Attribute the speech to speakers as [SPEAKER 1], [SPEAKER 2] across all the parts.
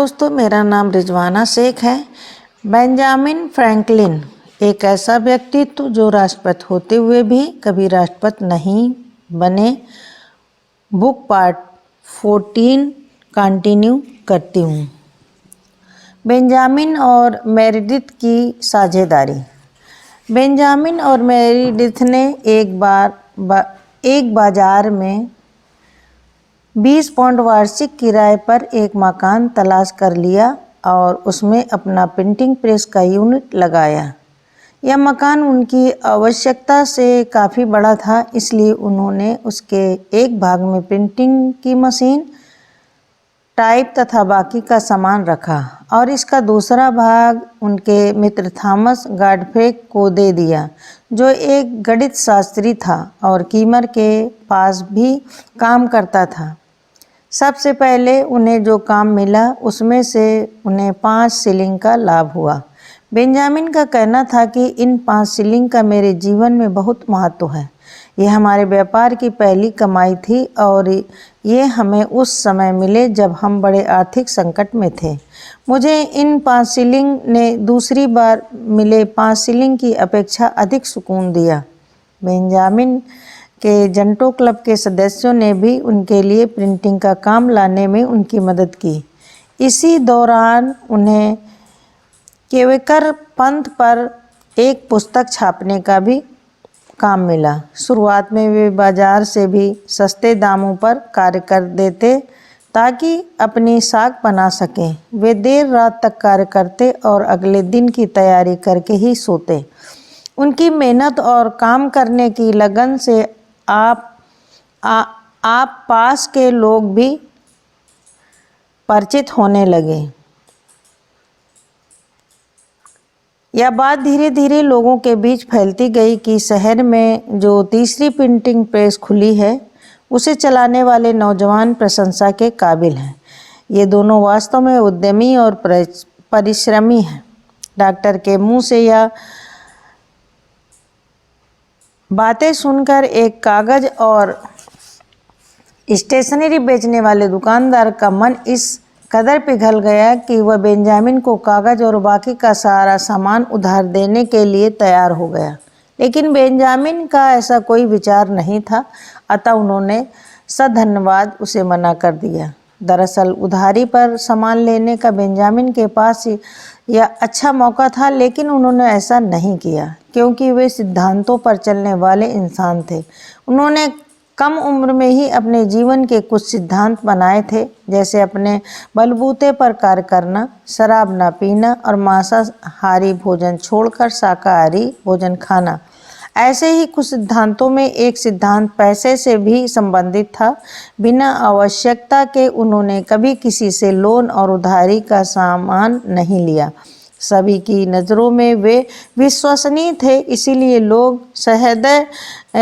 [SPEAKER 1] दोस्तों, मेरा नाम रिजवाना शेख है। बेंजामिन फ्रैंकलिन एक ऐसा व्यक्तित्व जो राष्ट्रपति होते हुए भी कभी राष्ट्रपति नहीं बने। बुक पार्ट 14 कंटिन्यू करती हूँ। बेंजामिन और मेरिडिथ की साझेदारी। बेंजामिन और मेरिडिथ ने एक बाजार में 20 पाउंड वार्षिक किराए पर एक मकान तलाश कर लिया और उसमें अपना प्रिंटिंग प्रेस का यूनिट लगाया। यह मकान उनकी आवश्यकता से काफ़ी बड़ा था, इसलिए उन्होंने उसके एक भाग में प्रिंटिंग की मशीन, टाइप तथा बाकी का सामान रखा और इसका दूसरा भाग उनके मित्र थॉमस गॉडफ्रे को दे दिया, जो एक गणित शास्त्री था और कीमर के पास भी काम करता था। सबसे पहले उन्हें जो काम मिला उसमें से उन्हें 5 शिलिंग का लाभ हुआ। बेंजामिन का कहना था कि इन 5 शिलिंग का मेरे जीवन में बहुत महत्व है। यह हमारे व्यापार की पहली कमाई थी और ये हमें उस समय मिले जब हम बड़े आर्थिक संकट में थे। मुझे इन 5 शिलिंग ने दूसरी बार मिले 5 शिलिंग की अपेक्षा अधिक सुकून दिया। बेंजामिन के जंटो क्लब के सदस्यों ने भी उनके लिए प्रिंटिंग का काम लाने में उनकी मदद की। इसी दौरान उन्हें क्वेकर पंथ पर एक पुस्तक छापने का भी काम मिला। शुरुआत में वे बाजार से भी सस्ते दामों पर कार्य कर देते ताकि अपनी साख बना सकें। वे देर रात तक कार्य करते और अगले दिन की तैयारी करके ही सोते। उनकी मेहनत और काम करने की लगन से आप पास के लोग भी परिचित होने लगे। यह बात धीरे धीरे लोगों के बीच फैलती गई कि शहर में जो तीसरी प्रिंटिंग प्रेस खुली है उसे चलाने वाले नौजवान प्रशंसा के काबिल हैं। ये दोनों वास्तव में उद्यमी और परिश्रमी हैं। डॉक्टर के मुंह से यह बातें सुनकर एक कागज और स्टेशनरी बेचने वाले दुकानदार का मन इस कदर पिघल गया कि वह बेंजामिन को कागज और बाकी का सारा सामान उधार देने के लिए तैयार हो गया। लेकिन बेंजामिन का ऐसा कोई विचार नहीं था, अतः उन्होंने सधन्यवाद उसे मना कर दिया। दरअसल उधारी पर सामान लेने का बेंजामिन के पास यह अच्छा मौका था, लेकिन उन्होंने ऐसा नहीं किया क्योंकि वे सिद्धांतों पर चलने वाले इंसान थे। उन्होंने कम उम्र में ही अपने जीवन के कुछ सिद्धांत बनाए थे, जैसे अपने बलबूते पर कार्य करना, शराब न पीना और मांसाहारी भोजन छोड़कर शाकाहारी भोजन खाना। ऐसे ही कुछ सिद्धांतों में एक सिद्धांत पैसे से भी संबंधित था। बिना आवश्यकता के उन्होंने कभी किसी से लोन और उधारी का सामान नहीं लिया। सभी की नज़रों में वे विश्वसनीय थे, इसीलिए लोग सहृदय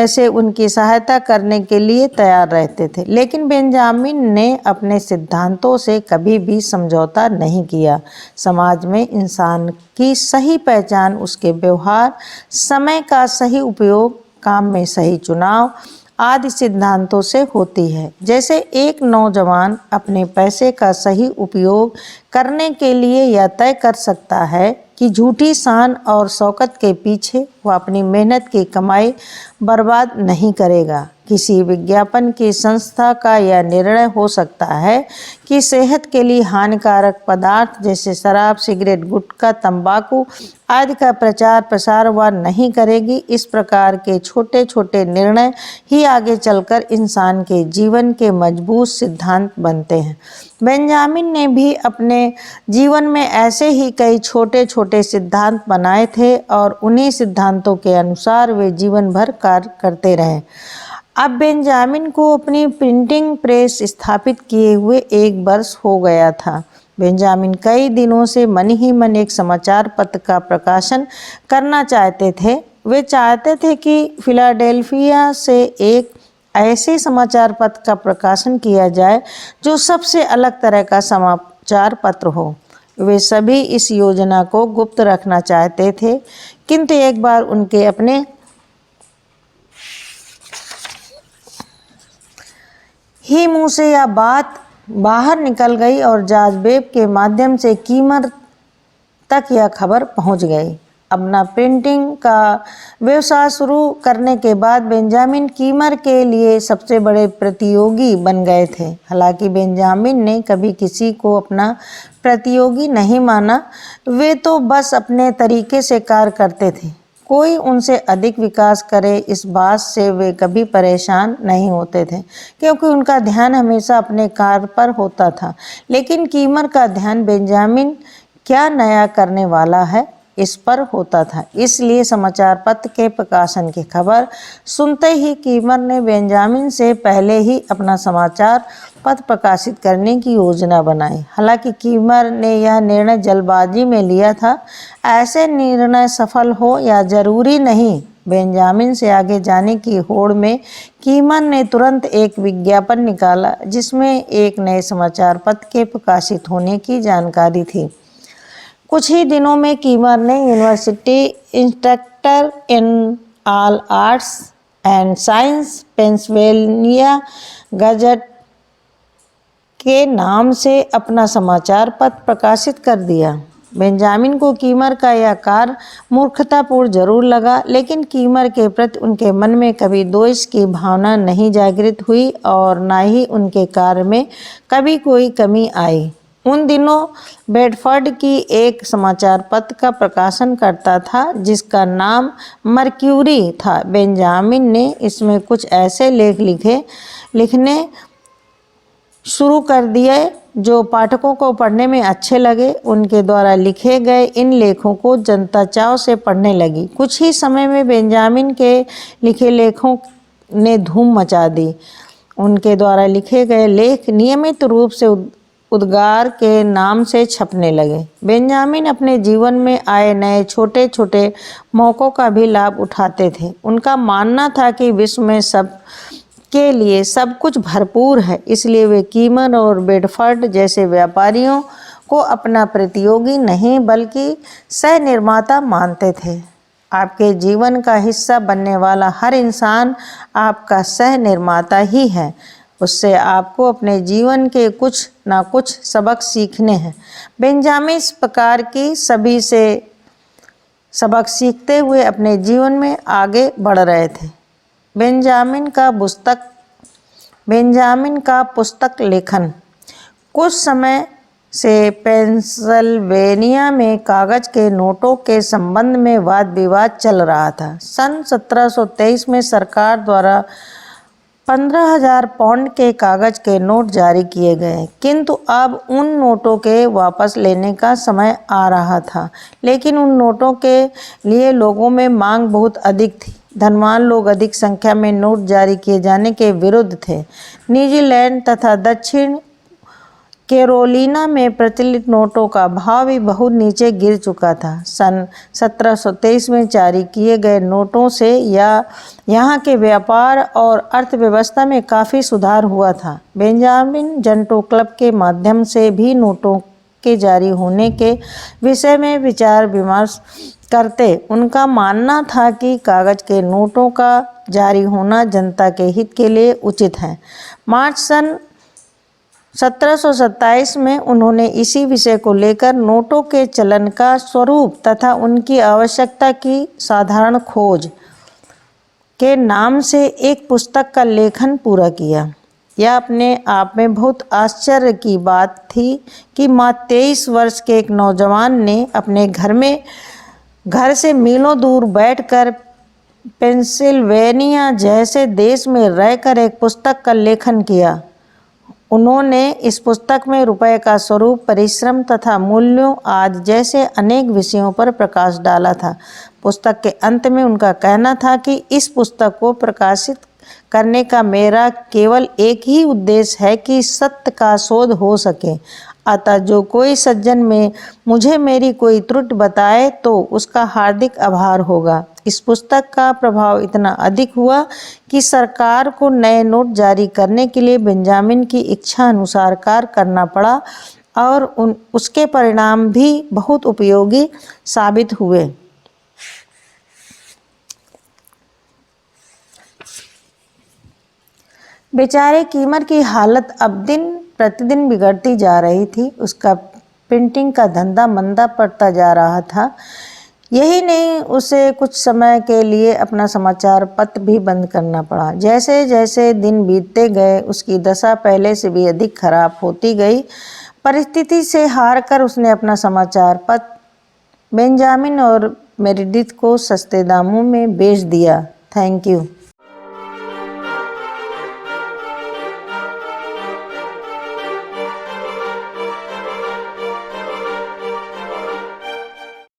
[SPEAKER 1] से उनकी सहायता करने के लिए तैयार रहते थे। लेकिन बेंजामिन ने अपने सिद्धांतों से कभी भी समझौता नहीं किया। समाज में इंसान की सही पहचान उसके व्यवहार, समय का सही उपयोग, काम में सही चुनाव आदि सिद्धांतों से होती है। जैसे एक नौजवान अपने पैसे का सही उपयोग करने के लिए यह तय कर सकता है कि झूठी शान और शौकत के पीछे वह अपनी मेहनत की कमाई बर्बाद नहीं करेगा। किसी विज्ञापन की संस्था का यह निर्णय हो सकता है कि सेहत के लिए हानिकारक पदार्थ जैसे शराब, सिगरेट, गुटखा, तंबाकू आदि का प्रचार प्रसार वह नहीं करेगी। इस प्रकार के छोटे छोटे निर्णय ही आगे चलकर इंसान के जीवन के मजबूत सिद्धांत बनते हैं। बेंजामिन ने भी अपने जीवन में ऐसे ही कई छोटे छोटे सिद्धांत बनाए थे और उन्हीं सिद्धांतों के अनुसार वे जीवन भर कार्य करते रहे। अब बेंजामिन को अपनी प्रिंटिंग प्रेस स्थापित किए हुए 1 वर्ष हो गया था। बेंजामिन कई दिनों से मन ही मन एक समाचार पत्र का प्रकाशन करना चाहते थे। वे चाहते थे कि फिलाडेल्फिया से एक ऐसे समाचार पत्र का प्रकाशन किया जाए जो सबसे अलग तरह का समाचार पत्र हो। वे सभी इस योजना को गुप्त रखना चाहते थे, किंतु एक बार उनके अपने ही मुंह से यह बात बाहर निकल गई और जॉर्ज वेब के माध्यम से कीमर तक यह खबर पहुंच गई। अपना प्रिंटिंग का व्यवसाय शुरू करने के बाद बेंजामिन कीमर के लिए सबसे बड़े प्रतियोगी बन गए थे। हालांकि बेंजामिन ने कभी किसी को अपना प्रतियोगी नहीं माना, वे तो बस अपने तरीके से कार्य करते थे। कोई उनसे अधिक विकास करे इस बात से वे कभी परेशान नहीं होते थे, क्योंकि उनका ध्यान हमेशा अपने कार्य पर होता था। लेकिन कीमर का ध्यान बेंजामिन क्या नया करने वाला है इस पर होता था। इसलिए समाचार पत्र के प्रकाशन की खबर सुनते ही कीमर ने बेंजामिन से पहले ही अपना समाचार पत्र प्रकाशित करने की योजना बनाई। हालांकि कीमर ने यह निर्णय जल्दबाजी में लिया था। ऐसे निर्णय सफल हो या जरूरी नहीं। बेंजामिन से आगे जाने की होड़ में कीमर ने तुरंत एक विज्ञापन निकाला जिसमें एक नए समाचार पत्र के प्रकाशित होने की जानकारी थी। कुछ ही दिनों में कीमर ने university instructor in all arts and science Pennsylvania gazette के नाम से अपना समाचार पत्र प्रकाशित कर दिया। बेंजामिन को कीमर का यह कार्य मूर्खतापूर्ण जरूर लगा, लेकिन कीमर के प्रति उनके मन में कभी द्वेष की भावना नहीं जागृत हुई और न ही उनके कार्य में कभी कोई कमी आई। उन दिनों बेडफोर्ड की एक समाचार पत्र का प्रकाशन करता था जिसका नाम मर्क्यूरी था। बेंजामिन ने इसमें कुछ ऐसे लेख लिखने शुरू कर दिए जो पाठकों को पढ़ने में अच्छे लगे। उनके द्वारा लिखे गए इन लेखों को जनता चाव से पढ़ने लगी। कुछ ही समय में बेंजामिन के लिखे लेखों ने धूम मचा दी। उनके द्वारा लिखे गए लेख नियमित रूप से उद्गार के नाम से छपने लगे। बेंजामिन अपने जीवन में आए नए छोटे छोटे मौक़ों का भी लाभ उठाते थे। उनका मानना था कि विश्व में सब के लिए सब कुछ भरपूर है, इसलिए वे कीमर और बेडफोर्ड जैसे व्यापारियों को अपना प्रतियोगी नहीं बल्कि सह निर्माता मानते थे। आपके जीवन का हिस्सा बनने वाला हर इंसान आपका सह निर्माता ही है। उससे आपको अपने जीवन के कुछ ना कुछ सबक सीखने हैं। बेंजामिन इस प्रकार की सभी से सबक सीखते हुए अपने जीवन में आगे बढ़ रहे थे। बेंजामिन का पुस्तक लेखन। कुछ समय से पेंसिल्वेनिया में कागज के नोटों के संबंध में वाद विवाद चल रहा था। सन 1723 में सरकार द्वारा 15,000 पाउंड के कागज के नोट जारी किए गए, किंतु अब उन नोटों के वापस लेने का समय आ रहा था। लेकिन उन नोटों के लिए लोगों में मांग बहुत अधिक थी। धनवान लोग अधिक संख्या में नोट जारी किए जाने के विरुद्ध थे। न्यूजीलैंड तथा दक्षिण कैरोलिना में प्रचलित नोटों का भाव भी बहुत नीचे गिर चुका था। सन 1723 में जारी किए गए नोटों से यहाँ के व्यापार और अर्थव्यवस्था में काफ़ी सुधार हुआ था। बेंजामिन जंटो क्लब के माध्यम से भी नोटों के जारी होने के विषय में विचार विमर्श करते। उनका मानना था कि कागज के नोटों का जारी होना जनता के हित के लिए उचित है। मार्च सन 1727 में उन्होंने इसी विषय को लेकर नोटों के चलन का स्वरूप तथा उनकी आवश्यकता की साधारण खोज के नाम से एक पुस्तक का लेखन पूरा किया। यह अपने आप में बहुत आश्चर्य की बात थी कि मात्र 23 वर्ष के एक नौजवान ने अपने घर से मीलों दूर बैठकर पेंसिल्वेनिया जैसे देश में रहकर एक पुस्तक का लेखन किया। उन्होंने इस पुस्तक में रुपये का स्वरूप, परिश्रम तथा मूल्यों आदि जैसे अनेक विषयों पर प्रकाश डाला था। पुस्तक के अंत में उनका कहना था कि इस पुस्तक को प्रकाशित करने का मेरा केवल एक ही उद्देश्य है कि सत्य का शोध हो सके। अतः जो कोई सज्जन में मुझे मेरी कोई त्रुटि बताए तो उसका हार्दिक आभार होगा। इस पुस्तक का प्रभाव इतना अधिक हुआ कि सरकार को नए नोट जारी करने के लिए बेंजामिन की इच्छा अनुसार कार्य करना पड़ा और उसके परिणाम भी बहुत उपयोगी साबित हुए। बेचारे कीमर की हालत अब दिन प्रतिदिन बिगड़ती जा रही थी। उसका प्रिंटिंग का धंधा मंदा पड़ता जा रहा था। यही नहीं, उसे कुछ समय के लिए अपना समाचार पत्र भी बंद करना पड़ा। जैसे जैसे दिन बीतते गए उसकी दशा पहले से भी अधिक खराब होती गई। परिस्थिति से हार कर उसने अपना समाचार पत्र बेंजामिन और मेरिडिथ को सस्ते दामों में बेच दिया। Thank you.